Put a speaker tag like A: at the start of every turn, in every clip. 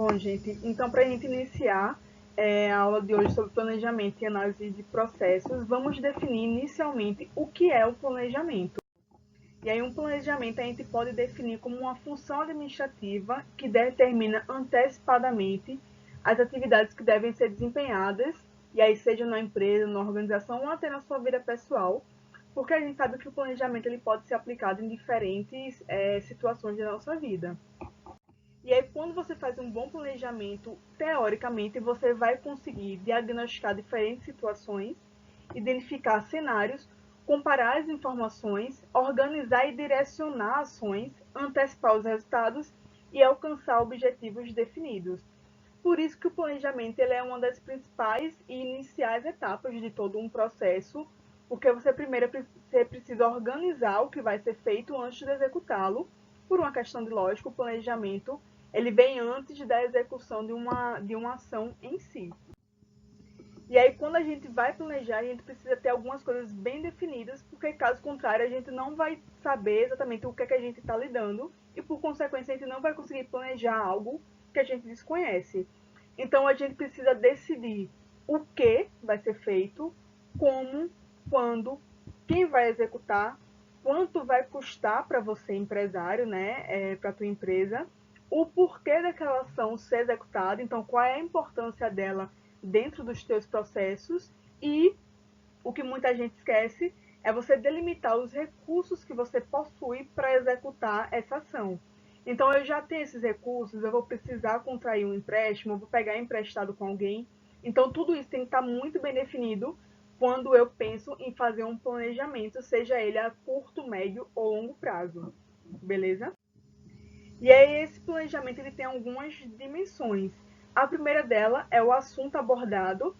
A: Bom, gente, então para a gente iniciar a aula de hoje sobre planejamento e análise de processos, vamos definir inicialmente o que é o planejamento. E aí um planejamento a gente pode definir como uma função administrativa que determina antecipadamente as atividades que devem ser desempenhadas, e aí seja na empresa, na organização ou até na sua vida pessoal, porque a gente sabe que o planejamento ele pode ser aplicado em diferentes situações da nossa vida. E aí, quando você faz um bom planejamento, teoricamente, você vai conseguir diagnosticar diferentes situações, identificar cenários, comparar as informações, organizar e direcionar ações, antecipar os resultados e alcançar objetivos definidos. Por isso que o planejamento ele é uma das principais e iniciais etapas de todo um processo, porque você precisa organizar o que vai ser feito antes de executá-lo. Por uma questão de lógica, o planejamento ele vem antes da execução de uma ação em si. E aí, quando a gente vai planejar, a gente precisa ter algumas coisas bem definidas, porque caso contrário, a gente não vai saber exatamente o que é que a gente está lidando e, por consequência, a gente não vai conseguir planejar algo que a gente desconhece. Então, a gente precisa decidir o que vai ser feito, como, quando, quem vai executar, quanto vai custar para você, empresário, né, para a tua empresa, o porquê daquela ação ser executada, então qual é a importância dela dentro dos teus processos e o que muita gente esquece é você delimitar os recursos que você possui para executar essa ação. Então, eu já tenho esses recursos, eu vou precisar contrair um empréstimo, eu vou pegar emprestado com alguém. Então, tudo isso tem que estar muito bem definido quando eu penso em fazer um planejamento, seja ele a curto, médio ou longo prazo. Beleza? E aí, esse planejamento ele tem algumas dimensões. A primeira dela é o assunto abordado,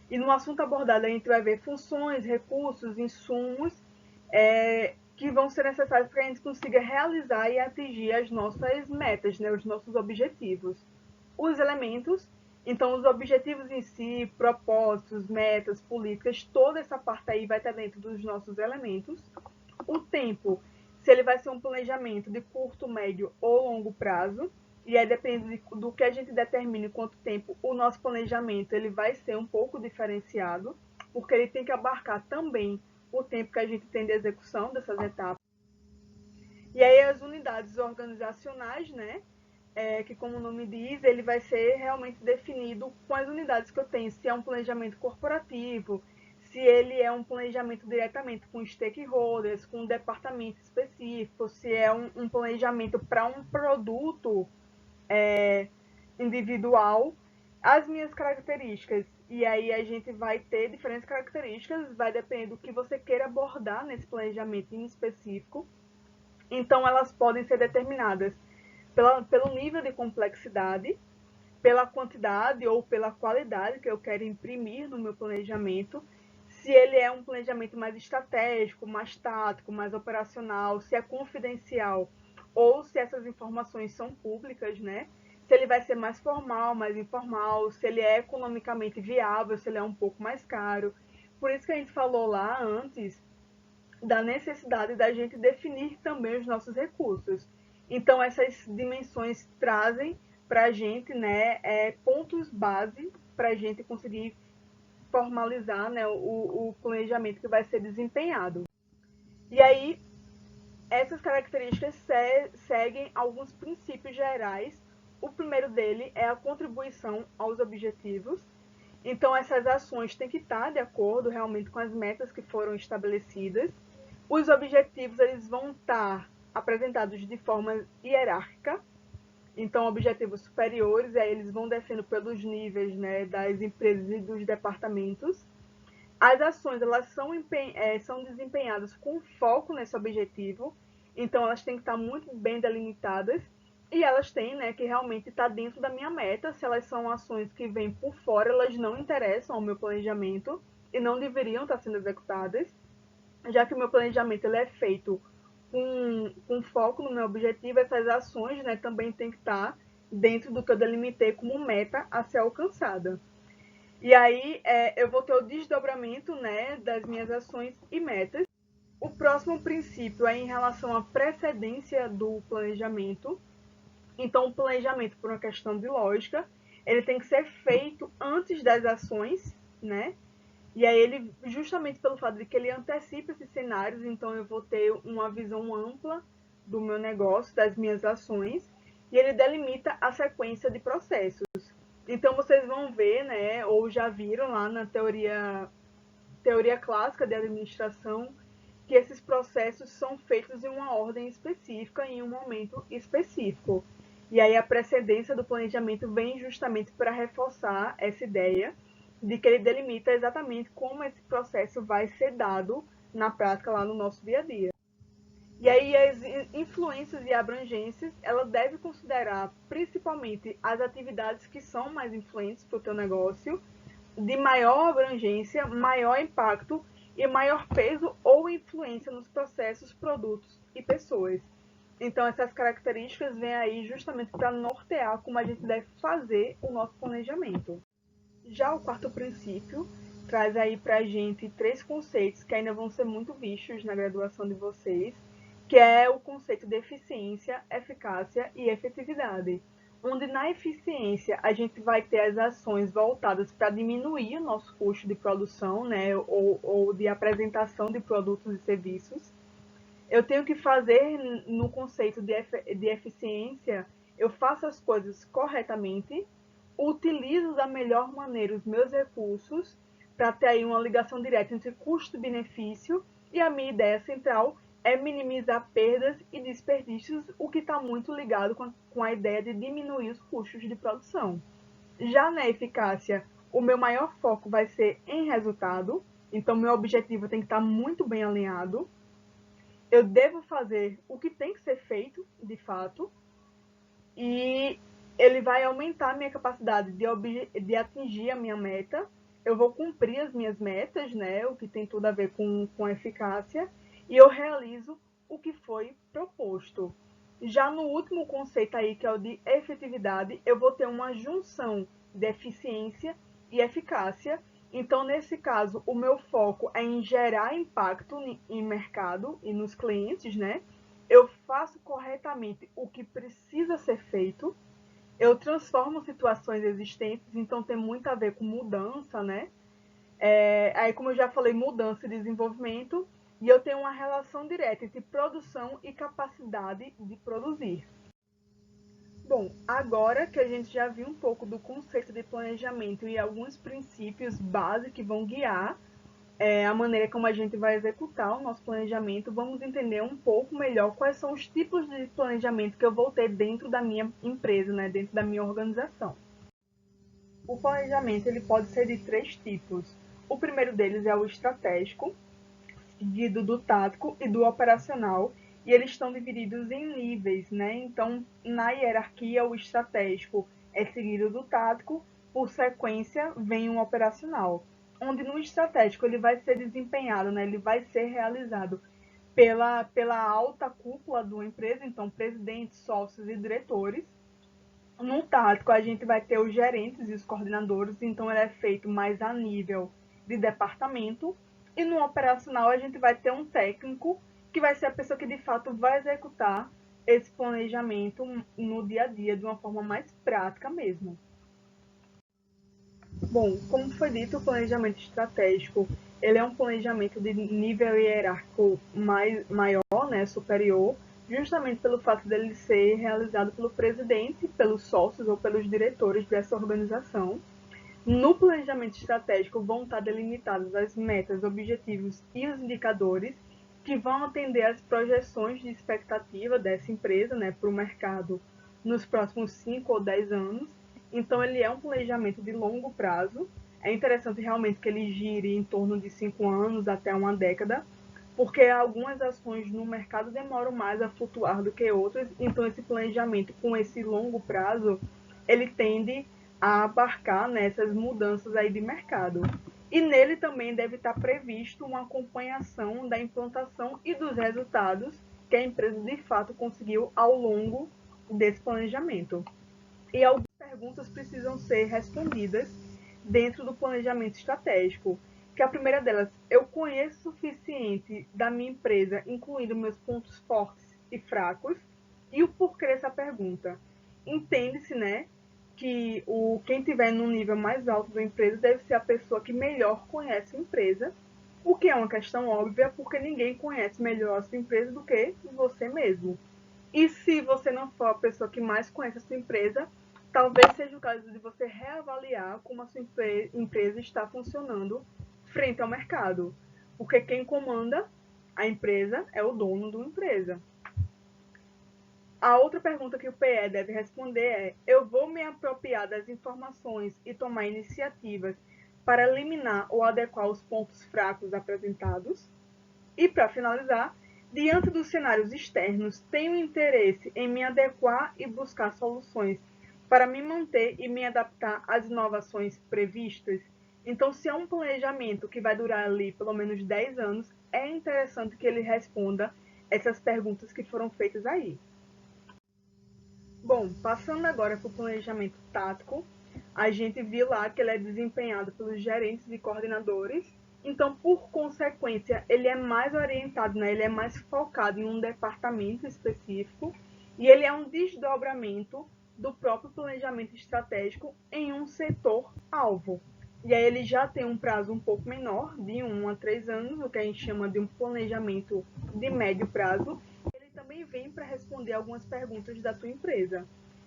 A: e no assunto abordado a gente vai ver funções, recursos, insumos que vão ser necessários para que a gente consiga realizar e atingir as nossas metas, né, os nossos objetivos. Os elementos, então os objetivos em si, propósitos, metas, políticas, toda essa parte aí vai estar dentro dos nossos elementos. O tempo, se ele vai ser um planejamento de curto, médio ou longo prazo, e aí depende do que a gente determine quanto tempo o nosso planejamento ele vai ser um pouco diferenciado, porque ele tem que abarcar também o tempo que a gente tem de execução dessas etapas. E aí as unidades organizacionais, né? Que como o nome diz, ele vai ser realmente definido com as unidades que eu tenho, se é um planejamento corporativo, se ele é um planejamento diretamente com stakeholders, com um departamento específico, se é um planejamento para um produto individual, as minhas características. E aí a gente vai ter diferentes características, vai depender do que você queira abordar nesse planejamento em específico. Então elas podem ser determinadas pelo nível de complexidade, pela quantidade ou pela qualidade que eu quero imprimir no meu planejamento, se ele é um planejamento mais estratégico, mais tático, mais operacional, se é confidencial ou se essas informações são públicas, né? Se ele vai ser mais formal, mais informal, se ele é economicamente viável, se ele é um pouco mais caro. Por isso que a gente falou lá antes da necessidade da gente definir também os nossos recursos. Então, essas dimensões trazem para a gente, né, pontos base para a gente conseguir formalizar, né, o planejamento que vai ser desempenhado. E aí, essas características seguem alguns princípios gerais. O primeiro dele é a contribuição aos objetivos. Então, essas ações têm que estar de acordo realmente com as metas que foram estabelecidas. Os objetivos eles vão estar apresentados de forma hierárquica. Então, objetivos superiores, aí eles vão descendo pelos níveis, né, das empresas e dos departamentos. As ações elas são desempenhadas com foco nesse objetivo, então elas têm que estar muito bem delimitadas e elas têm, né, que realmente estar dentro da minha meta. Se elas são ações que vêm por fora, elas não interessam ao meu planejamento e não deveriam estar sendo executadas, já que o meu planejamento ele é feito com foco no meu objetivo. Essas ações, né, também têm que estar dentro do que eu delimitei como meta a ser alcançada. E aí eu vou ter o desdobramento, né, das minhas ações e metas. O próximo princípio é em relação à precedência do planejamento. Então, o planejamento, por uma questão de lógica, ele tem que ser feito antes das ações, né? E aí ele, justamente pelo fato de que ele antecipa esses cenários, então eu vou ter uma visão ampla do meu negócio, das minhas ações, e ele delimita a sequência de processos. Então vocês vão ver, né, ou já viram lá na teoria clássica de administração, que esses processos são feitos em uma ordem específica, em um momento específico. E aí a precedência do planejamento vem justamente para reforçar essa ideia de que ele delimita exatamente como esse processo vai ser dado na prática lá no nosso dia a dia. E aí as influências e abrangências, ela deve considerar principalmente as atividades que são mais influentes para o teu negócio, de maior abrangência, maior impacto e maior peso ou influência nos processos, produtos e pessoas. Então, essas características vêm aí justamente para nortear como a gente deve fazer o nosso planejamento. Já o quarto princípio traz aí para a gente três conceitos que ainda vão ser muito vistos na graduação de vocês, que é o conceito de eficiência, eficácia e efetividade. Onde na eficiência a gente vai ter as ações voltadas para diminuir o nosso custo de produção, né, ou de apresentação de produtos e serviços. Eu tenho que fazer no conceito de eficiência, eu faço as coisas corretamente, utilizo da melhor maneira os meus recursos para ter aí uma ligação direta entre custo e benefício, e a minha ideia central é minimizar perdas e desperdícios, o que está muito ligado com a ideia de diminuir os custos de produção. Já na eficácia, o meu maior foco vai ser em resultado, então meu objetivo tem que estar muito bem alinhado. Eu devo fazer o que tem que ser feito, de fato, e ele vai aumentar a minha capacidade de atingir a minha meta. Eu vou cumprir as minhas metas, né? O que tem tudo a ver com eficácia, e eu realizo o que foi proposto. Já no último conceito aí, que é o de efetividade, eu vou ter uma junção de eficiência e eficácia. Então, nesse caso, o meu foco é em gerar impacto em mercado e nos clientes, né? Eu faço corretamente o que precisa ser feito, eu transformo situações existentes, então tem muito a ver com mudança, né? Aí, como eu já falei, mudança e desenvolvimento, e eu tenho uma relação direta entre produção e capacidade de produzir. Bom, agora que a gente já viu um pouco do conceito de planejamento e alguns princípios base que vão guiar a maneira como a gente vai executar o nosso planejamento, vamos entender um pouco melhor quais são os tipos de planejamento que eu vou ter dentro da minha empresa, né, dentro da minha organização. O planejamento ele pode ser de três tipos. O primeiro deles é o estratégico, seguido do tático e do operacional, e eles estão divididos em níveis, né? Então, na hierarquia, o estratégico é seguido do tático, por sequência vem um operacional, onde no estratégico ele vai ser desempenhado, né? Ele vai ser realizado pela alta cúpula de uma empresa, então presidentes, sócios e diretores. No tático, a gente vai ter os gerentes e os coordenadores, então ele é feito mais a nível de departamento. E no operacional, a gente vai ter um técnico, que vai ser a pessoa que de fato vai executar esse planejamento no dia a dia, de uma forma mais prática mesmo. Bom, como foi dito, o planejamento estratégico ele é um planejamento de nível hierárquico maior, né, superior, justamente pelo fato dele ser realizado pelo presidente, pelos sócios ou pelos diretores dessa organização. No planejamento estratégico vão estar delimitadas as metas, objetivos e os indicadores que vão atender às projeções de expectativa dessa empresa, né, para o mercado nos próximos 5 ou 10 anos. Então, ele é um planejamento de longo prazo. É interessante realmente que ele gire em torno de 5 anos até uma década, porque algumas ações no mercado demoram mais a flutuar do que outras. Então, esse planejamento com esse longo prazo, ele tende a abarcar nessas mudanças aí de mercado. E nele também deve estar previsto uma acompanhação da implantação e dos resultados que a empresa de fato conseguiu ao longo desse planejamento. E algumas perguntas precisam ser respondidas dentro do planejamento estratégico. Que a primeira delas, eu conheço o suficiente da minha empresa, incluindo meus pontos fortes e fracos, e o porquê dessa pergunta. entende-se, né, que quem estiver no nível mais alto da empresa deve ser a pessoa que melhor conhece a empresa, o que é uma questão óbvia, porque ninguém conhece melhor a sua empresa do que você mesmo. E se você não for a pessoa que mais conhece a sua empresa, talvez seja o caso de você reavaliar como a sua empresa está funcionando frente ao mercado. Porque quem comanda a empresa é o dono da empresa. A outra pergunta que o PE deve responder é: eu vou me apropriar das informações e tomar iniciativas para eliminar ou adequar os pontos fracos apresentados? E, para finalizar, diante dos cenários externos, tenho interesse em me adequar e buscar soluções para me manter e me adaptar às inovações previstas? Então, se é um planejamento que vai durar ali pelo menos 10 anos, é interessante que ele responda essas perguntas que foram feitas aí. Bom, passando agora para o planejamento tático, a gente viu lá que ele é desempenhado pelos gerentes e coordenadores. Então, por consequência, ele é mais orientado, né? Ele é mais focado em um departamento específico e ele é um desdobramento do próprio planejamento estratégico em um setor-alvo. E aí ele já tem um prazo um pouco menor, de 1 a 3 anos, o que a gente chama de um planejamento de médio prazo. Ele também vem para responder algumas perguntas da tua empresa.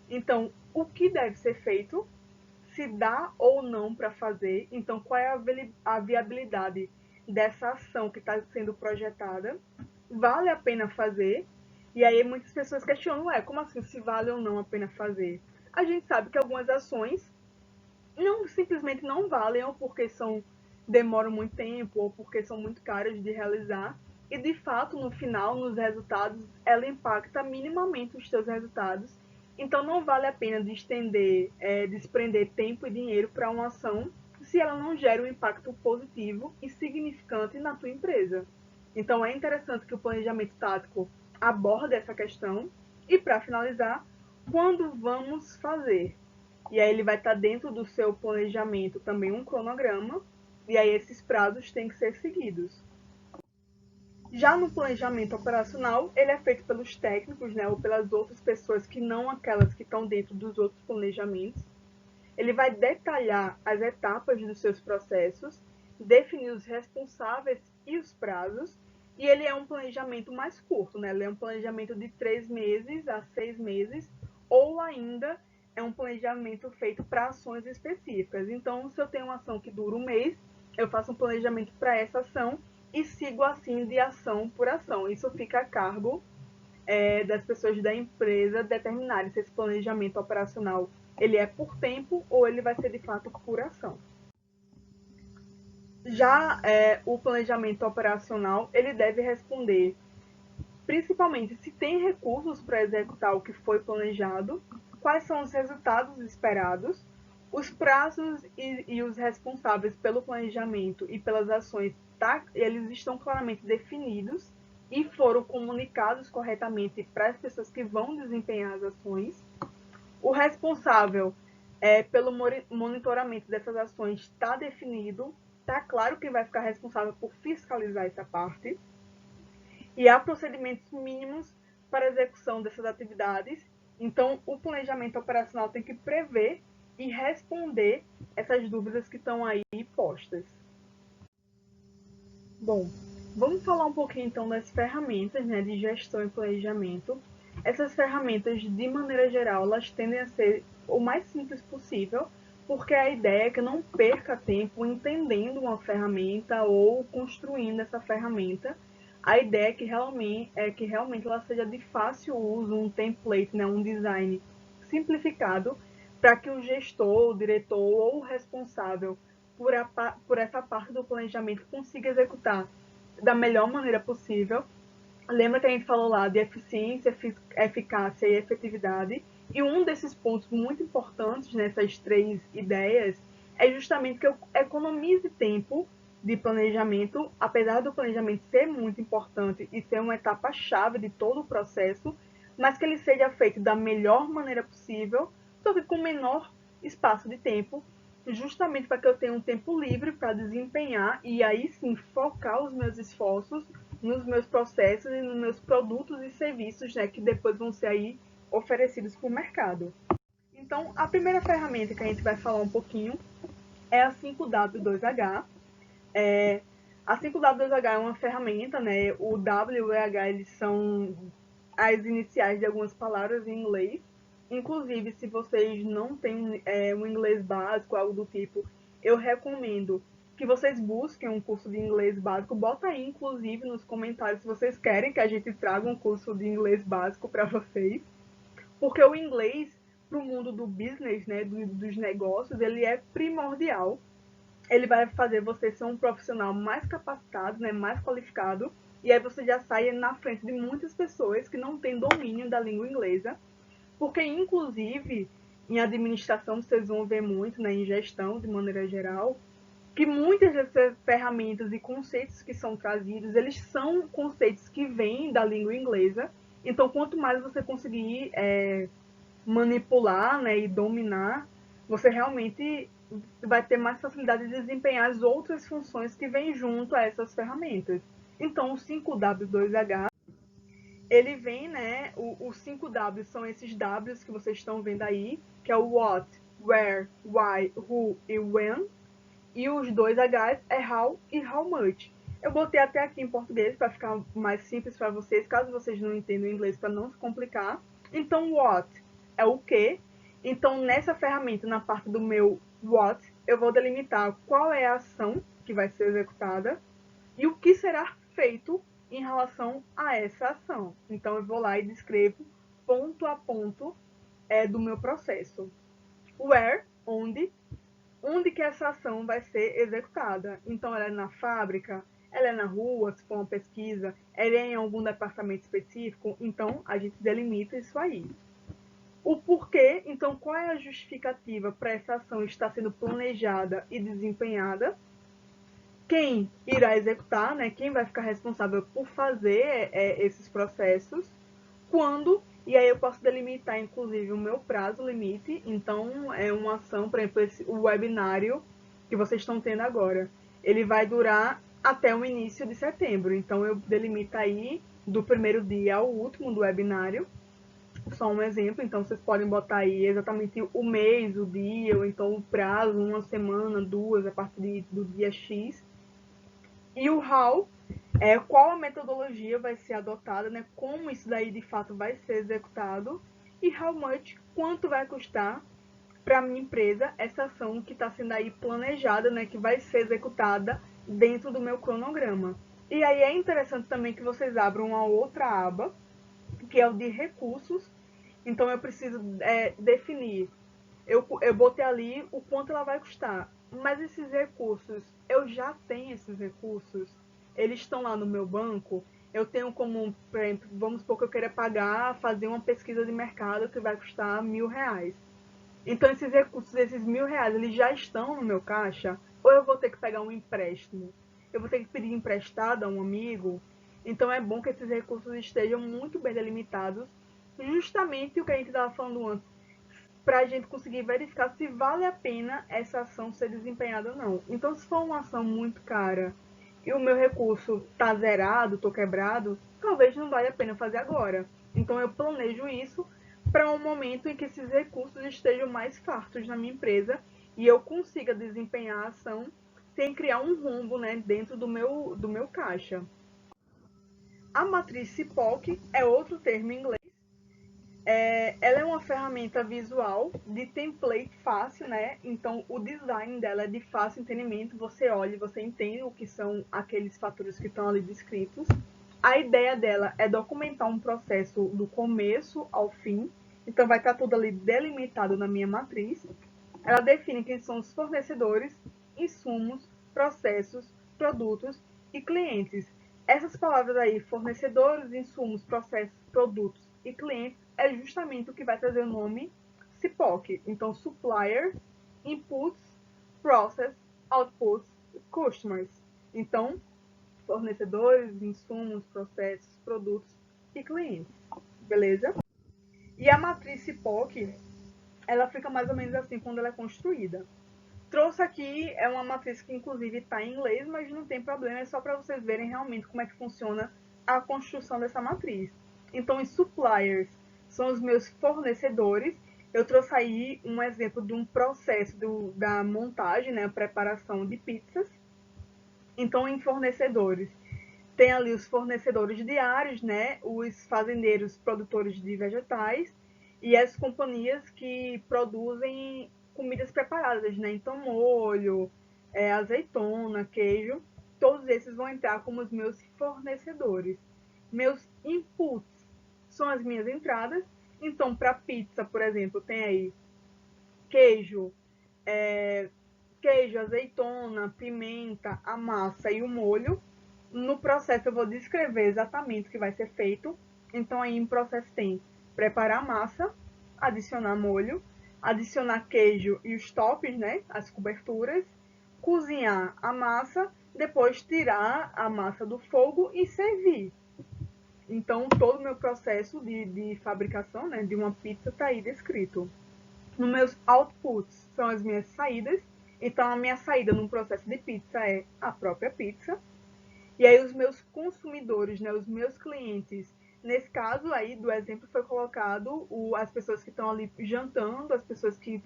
A: Então, o que deve ser feito? Se dá ou não para fazer, então qual é a viabilidade dessa ação que está sendo projetada, vale a pena fazer? E aí muitas pessoas questionam, como assim se vale ou não a pena fazer? A gente sabe que algumas ações não simplesmente não valem, ou porque demoram muito tempo, ou porque são muito caras de realizar, e de fato no final, nos resultados, ela impacta minimamente os teus resultados. Então não vale a pena desprender tempo e dinheiro para uma ação se ela não gera um impacto positivo e significante na tua empresa. Então é interessante que o planejamento tático aborde essa questão. E para finalizar, quando vamos fazer? E aí ele vai estar dentro do seu planejamento também um cronograma, e aí esses prazos têm que ser seguidos. Já no planejamento operacional, ele é feito pelos técnicos, né, ou pelas outras pessoas que não aquelas que estão dentro dos outros planejamentos. Ele vai detalhar as etapas dos seus processos, definir os responsáveis e os prazos, e ele é um planejamento mais curto, né? Ele é um planejamento de 3 meses a 6 meses, ou ainda é um planejamento feito para ações específicas. Então, se eu tenho uma ação que dura um mês, eu faço um planejamento para essa ação e sigo assim de ação por ação. Isso fica a cargo das pessoas da empresa determinarem se esse planejamento operacional ele é por tempo ou ele vai ser de fato por ação. Já o planejamento operacional, ele deve responder principalmente se tem recursos para executar o que foi planejado, quais são os resultados esperados, os prazos e os responsáveis pelo planejamento e pelas ações, eles estão claramente definidos e foram comunicados corretamente para as pessoas que vão desempenhar as ações. O responsável pelo monitoramento dessas ações está definido, está claro quem vai ficar responsável por fiscalizar essa parte. E há procedimentos mínimos para a execução dessas atividades. Então, o planejamento operacional tem que prever e responder essas dúvidas que estão aí postas. Bom, vamos falar um pouquinho então das ferramentas, né, de gestão e planejamento. Essas ferramentas, de maneira geral, elas tendem a ser o mais simples possível, porque a ideia é que eu não perca tempo entendendo uma ferramenta ou construindo essa ferramenta. A ideia é que realmente ela seja de fácil uso, um template, né, um design simplificado, para que o gestor, o diretor ou o responsável por essa parte do planejamento consiga executar da melhor maneira possível. Lembra que a gente falou lá de eficiência, eficácia e efetividade? E um desses pontos muito importantes nessas 3 ideias é justamente que eu economize tempo de planejamento, apesar do planejamento ser muito importante e ser uma etapa-chave de todo o processo, mas que ele seja feito da melhor maneira possível, só que com menor espaço de tempo, justamente para que eu tenha um tempo livre para desempenhar e aí sim focar os meus esforços nos meus processos e nos meus produtos e serviços, né, que depois vão ser aí oferecidos para o mercado. Então, a primeira ferramenta que a gente vai falar um pouquinho é a 5W2H. A 5W2H é uma ferramenta, né? O W e o H, eles são as iniciais de algumas palavras em inglês. Inclusive, se vocês não têm um inglês básico, algo do tipo, eu recomendo que vocês busquem um curso de inglês básico. Bota aí, inclusive, nos comentários se vocês querem que a gente traga um curso de inglês básico para vocês. Porque o inglês, para o mundo do business, né, dos negócios, ele é primordial. Ele vai fazer você ser um profissional mais capacitado, né, mais qualificado, e aí você já sai na frente de muitas pessoas que não têm domínio da língua inglesa, porque, inclusive, em administração vocês vão ver muito, né, em gestão, de maneira geral, que muitas dessas ferramentas e conceitos que são trazidos, eles são conceitos que vêm da língua inglesa. Então, quanto mais você conseguir manipular, né, e dominar, você realmente vai ter mais facilidade de desempenhar as outras funções que vêm junto a essas ferramentas. Então, o 5W2H, ele vem, né, os 5W são esses Ws que vocês estão vendo aí, que é o what, where, why, who e when, e os dois Hs é how e how much. Eu botei até aqui em português para ficar mais simples para vocês, caso vocês não entendam inglês, para não se complicar. Então, what é o que. Então, nessa ferramenta, na parte do meu what, eu vou delimitar qual é a ação que vai ser executada e o que será feito em relação a essa ação. Então, eu vou lá e descrevo ponto a ponto do meu processo. Where, onde que essa ação vai ser executada. Então, ela é na fábrica, ela é na rua, se for uma pesquisa, ela é em algum departamento específico, então a gente delimita isso aí. O porquê, então, qual é a justificativa para essa ação estar sendo planejada e desempenhada? Quem irá executar, né? Quem vai ficar responsável por fazer esses processos? Quando, e aí eu posso delimitar, inclusive, o meu prazo limite. Então, é uma ação, por exemplo, o webinário que vocês estão tendo agora, ele vai durar até o início de setembro. Então, eu delimito aí do primeiro dia ao último do webinário. Só um exemplo, então vocês podem botar aí exatamente o mês, o dia, ou então o prazo, uma semana, duas, a partir do dia X. E o how qual a metodologia vai ser adotada, né? Como isso daí de fato vai ser executado e how much, quanto vai custar para a minha empresa essa ação que está sendo aí planejada, né? Que vai ser executada dentro do meu cronograma. E aí é interessante também que vocês abram uma outra aba, que é o de recursos. Então eu preciso definir. Eu botei ali o quanto ela vai custar. Mas esses recursos, eu já tenho esses recursos, eles estão lá no meu banco. Eu tenho como, por exemplo, vamos supor que eu queira fazer uma pesquisa de mercado que vai custar R$1.000. Então esses recursos, esses R$1.000, eles já estão no meu caixa? Ou eu vou ter que pegar um empréstimo? Eu vou ter que pedir emprestado a um amigo? Então é bom que esses recursos estejam muito bem delimitados, justamente o que a gente estava falando antes, para a gente conseguir verificar se vale a pena essa ação ser desempenhada ou não. Então, se for uma ação muito cara e o meu recurso está zerado, estou quebrado, talvez não valha a pena fazer agora. Então, eu planejo isso para um momento em que esses recursos estejam mais fartos na minha empresa e eu consiga desempenhar a ação sem criar um rombo, né, dentro do meu caixa. A matriz CIPOC é outro termo em inglês. Ela é uma ferramenta visual de template fácil, né? Então, o design dela é de fácil entendimento. Você olha e você entende o que são aqueles fatores que estão ali descritos. A ideia dela é documentar um processo do começo ao fim. Então, vai estar tudo ali delimitado na minha matriz. Ela define quem são os fornecedores, insumos, processos, produtos e clientes. Essas palavras aí, fornecedores, insumos, processos, produtos e clientes, é justamente o que vai trazer o nome CIPOC. Então, suppliers, inputs, process, outputs, customers. Então, fornecedores, insumos, processos, produtos e clientes. Beleza? E a matriz CIPOC, ela fica mais ou menos assim quando ela é construída. Trouxe aqui, é uma matriz que inclusive está em inglês, mas não tem problema, é só para vocês verem realmente como é que funciona a construção dessa matriz. Então, os suppliers são os meus fornecedores, Eu trouxe aí um exemplo de um processo da montagem, né, a preparação de pizzas. Então, em fornecedores, tem ali os fornecedores diários, né, os fazendeiros produtores de vegetais e as companhias que produzem comidas preparadas, né, então molho, azeitona, queijo, todos esses vão entrar como os meus fornecedores. Meus inputs são as minhas entradas. Então, para pizza, por exemplo, tem aí queijo, é, queijo, azeitona, pimenta, a massa e o molho. No processo eu vou descrever exatamente o que vai ser feito. Então aí no processo tem preparar a massa, adicionar molho, adicionar queijo e os toppings, né, as coberturas, cozinhar a massa, depois tirar a massa do fogo e servir. Então todo o meu processo de fabricação, né, de uma pizza está aí descrito. Nos meus outputs são as minhas saídas. Então a minha saída no processo de pizza é a própria pizza. E aí os meus consumidores, né, os meus clientes, nesse caso aí do exemplo foi colocado as pessoas que estão ali jantando, as pessoas que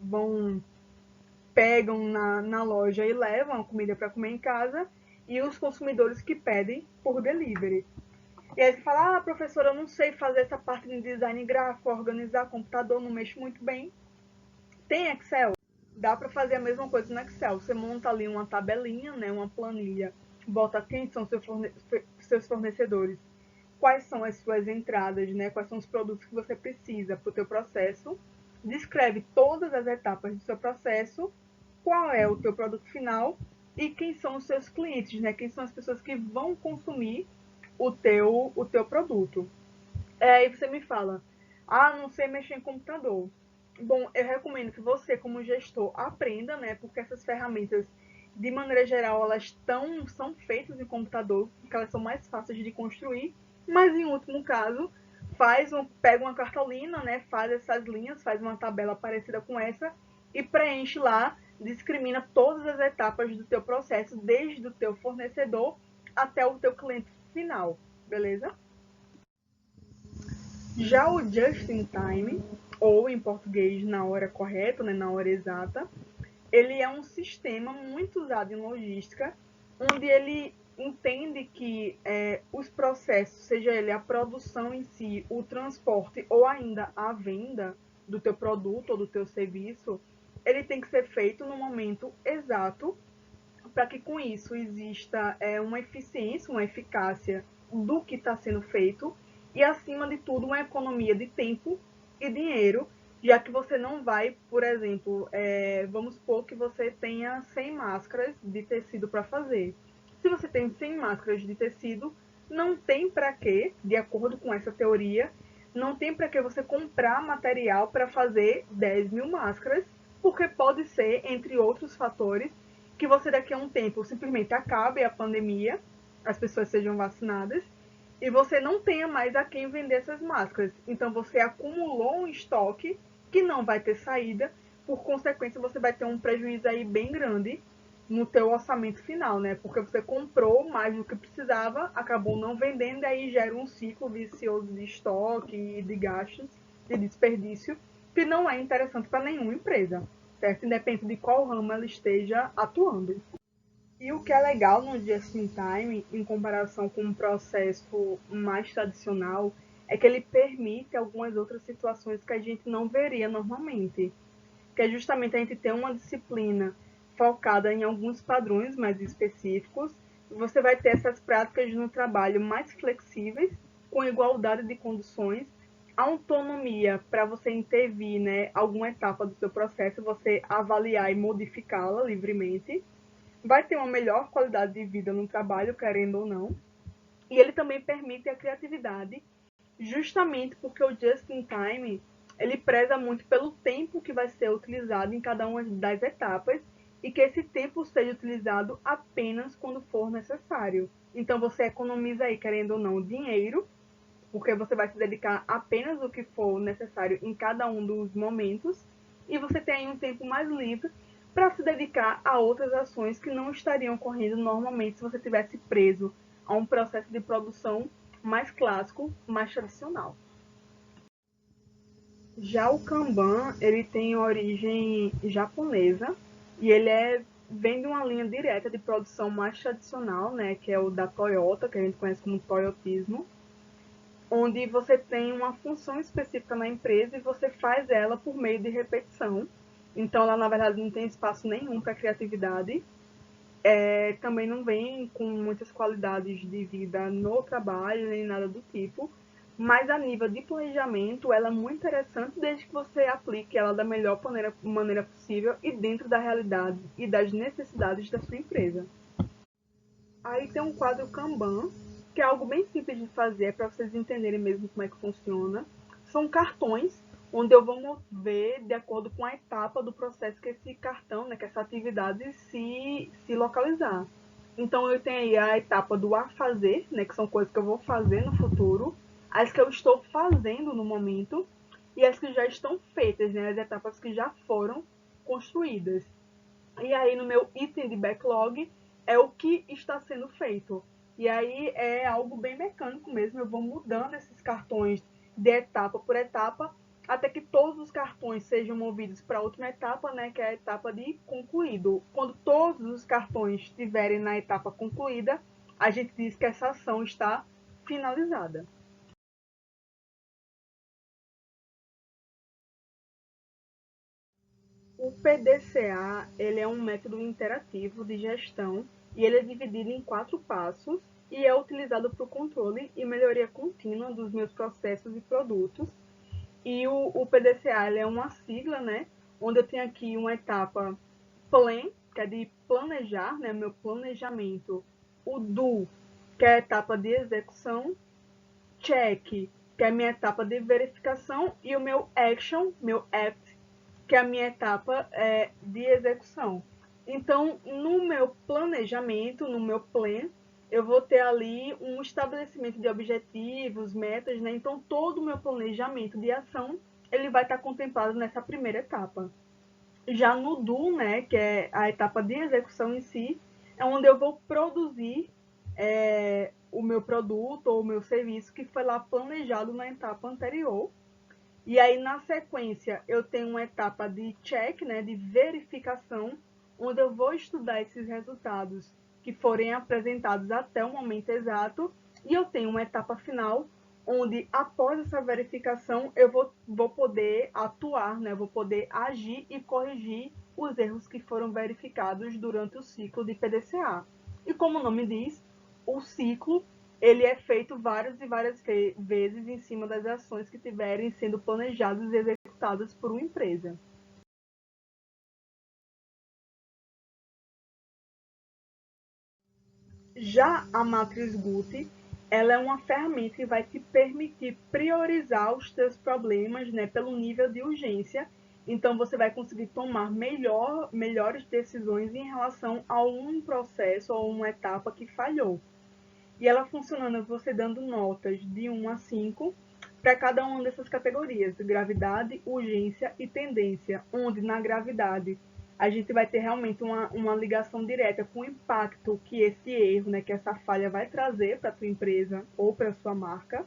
A: pegam na loja e levam a comida para comer em casa, e os consumidores que pedem por delivery. E aí você fala, professora, eu não sei fazer essa parte de design gráfico, organizar computador, não mexo muito bem. Tem Excel? Dá para fazer a mesma coisa no Excel. Você monta ali uma tabelinha, né, uma planilha, bota quem são seus fornecedores, quais são as suas entradas, né, quais são os produtos que você precisa para o teu processo, descreve todas as etapas do seu processo, qual é o teu produto final e quem são os seus clientes, né, quem são as pessoas que vão consumir o teu produto. Aí você me fala, não sei mexer em computador. Bom, eu recomendo que você, como gestor, aprenda, né? Porque essas ferramentas, de maneira geral, elas são feitas em computador, porque elas são mais fáceis de construir. Mas, em último caso, pega uma cartolina, né? Faz essas linhas, faz uma tabela parecida com essa e preenche lá, discrimina todas as etapas do teu processo, desde o teu fornecedor até o teu cliente final, beleza? Já o just in time, ou em português na hora correta, né, na hora exata, ele é um sistema muito usado em logística, onde ele entende que os processos, seja ele a produção em si, o transporte ou ainda a venda do teu produto ou do teu serviço, ele tem que ser feito no momento exato para que com isso exista uma eficiência, uma eficácia do que está sendo feito e, acima de tudo, uma economia de tempo e dinheiro, já que você não vai, por exemplo, vamos supor que você tenha 100 máscaras de tecido para fazer. Se você tem 100 máscaras de tecido, não tem para que, de acordo com essa teoria, não tem para que você comprar material para fazer 10 mil máscaras, porque pode ser, entre outros fatores, que você daqui a um tempo simplesmente acabe a pandemia, as pessoas sejam vacinadas, e você não tenha mais a quem vender essas máscaras. Então você acumulou um estoque que não vai ter saída, por consequência você vai ter um prejuízo aí bem grande no teu orçamento final, né? Porque você comprou mais do que precisava, acabou não vendendo, e aí gera um ciclo vicioso de estoque e de gastos, de desperdício, que não é interessante para nenhuma empresa, certo? Independente de qual ramo ela esteja atuando. E o que é legal no Just in Time, em comparação com um processo mais tradicional, é que ele permite algumas outras situações que a gente não veria normalmente, que é justamente a gente ter uma disciplina focada em alguns padrões mais específicos. Você vai ter essas práticas no trabalho mais flexíveis, com igualdade de condições, autonomia para você intervir, né, alguma etapa do seu processo, você avaliar e modificá-la livremente, vai ter uma melhor qualidade de vida no trabalho, querendo ou não, e ele também permite a criatividade, justamente porque o Just in Time ele preza muito pelo tempo que vai ser utilizado em cada uma das etapas e que esse tempo seja utilizado apenas quando for necessário. Então você economiza aí, querendo ou não, dinheiro, porque você vai se dedicar apenas o que for necessário em cada um dos momentos, e você tem aí um tempo mais livre para se dedicar a outras ações que não estariam ocorrendo normalmente se você tivesse preso a um processo de produção mais clássico, mais tradicional. Já o Kanban, ele tem origem japonesa e vem de uma linha direta de produção mais tradicional, né, que é o da Toyota, que a gente conhece como toyotismo, onde você tem uma função específica na empresa e você faz ela por meio de repetição. Então, ela, na verdade, não tem espaço nenhum para criatividade. Também não vem com muitas qualidades de vida no trabalho, nem nada do tipo. Mas a nível de planejamento, ela é muito interessante desde que você aplique ela da melhor maneira possível e dentro da realidade e das necessidades da sua empresa. Aí tem um quadro Kanban, que é algo bem simples de fazer, para vocês entenderem mesmo como é que funciona. São cartões, onde eu vou mover de acordo com a etapa do processo que esse cartão, né, que essa atividade se localizar. Então eu tenho aí a etapa do a fazer, né, que são coisas que eu vou fazer no futuro, as que eu estou fazendo no momento e as que já estão feitas, né, as etapas que já foram construídas. E aí no meu item de backlog é o que está sendo feito. E aí é algo bem mecânico mesmo, eu vou mudando esses cartões de etapa por etapa, até que todos os cartões sejam movidos para a última etapa, né, que é a etapa de concluído. Quando todos os cartões estiverem na etapa concluída, a gente diz que essa ação está finalizada. O PDCA ele é um método interativo de gestão e ele é dividido em 4 passos e é utilizado para o controle e melhoria contínua dos meus processos e produtos. E o PDCA ele é uma sigla, né? Onde eu tenho aqui uma etapa plan, que é de planejar, né? Meu planejamento. O do, que é a etapa de execução. Check, que é a minha etapa de verificação. E o meu action, meu act, que é a minha etapa de execução. Então, no meu planejamento, no meu plan, eu vou ter ali um estabelecimento de objetivos, metas, né? Então, todo o meu planejamento de ação, ele vai estar contemplado nessa primeira etapa. Já no do, né, que é a etapa de execução em si, é onde eu vou produzir o meu produto ou o meu serviço que foi lá planejado na etapa anterior. E aí, na sequência, eu tenho uma etapa de check, né, de verificação, onde eu vou estudar esses resultados que forem apresentados até o momento exato. E eu tenho uma etapa final, onde após essa verificação eu vou poder atuar, né, vou poder agir e corrigir os erros que foram verificados durante o ciclo de PDCA. E como o nome diz, o ciclo ele é feito várias e várias vezes em cima das ações que estiverem sendo planejadas e executadas por uma empresa. Já a matriz GUT, ela é uma ferramenta que vai te permitir priorizar os teus problemas, né, pelo nível de urgência. Então você vai conseguir tomar melhores decisões em relação a um processo ou uma etapa que falhou. E ela funcionando você dando notas de 1 a 5 para cada uma dessas categorias, gravidade, urgência e tendência, onde na gravidade a gente vai ter realmente uma ligação direta com o impacto que esse erro, né, que essa falha vai trazer para a tua empresa ou para a sua marca.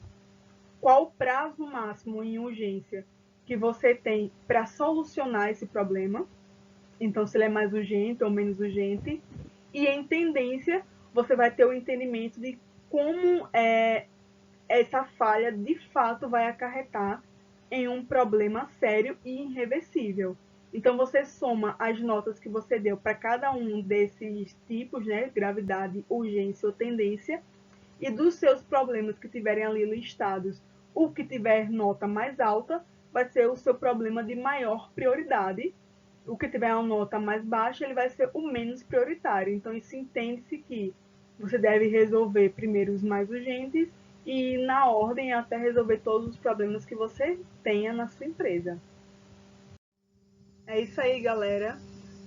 A: Qual o prazo máximo em urgência que você tem para solucionar esse problema? Então, se ele é mais urgente ou menos urgente. E em tendência, você vai ter o entendimento de como essa falha de fato vai acarretar em um problema sério e irreversível. Então, você soma as notas que você deu para cada um desses tipos, né, gravidade, urgência ou tendência, e dos seus problemas que tiverem ali listados, o que tiver nota mais alta vai ser o seu problema de maior prioridade. O que tiver uma nota mais baixa, ele vai ser o menos prioritário. Então, isso entende-se que você deve resolver primeiro os mais urgentes e, na ordem, até resolver todos os problemas que você tenha na sua empresa. É isso aí, galera.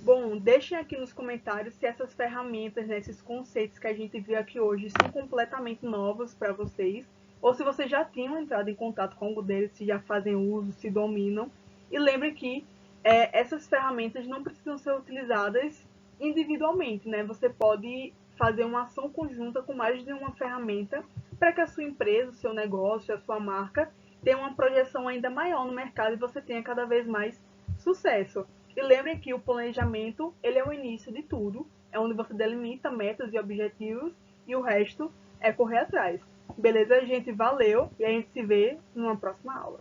A: Bom, deixem aqui nos comentários se essas ferramentas, né, esses conceitos que a gente viu aqui hoje são completamente novos para vocês, ou se vocês já tinham entrado em contato com algum deles, se já fazem uso, se dominam. E lembre que essas ferramentas não precisam ser utilizadas individualmente, né? Você pode fazer uma ação conjunta com mais de uma ferramenta para que a sua empresa, o seu negócio, a sua marca tenha uma projeção ainda maior no mercado e você tenha cada vez mais sucesso. E lembrem que o planejamento, ele é o início de tudo, é onde você delimita metas e objetivos e o resto é correr atrás. Beleza, gente? Valeu e a gente se vê numa próxima aula.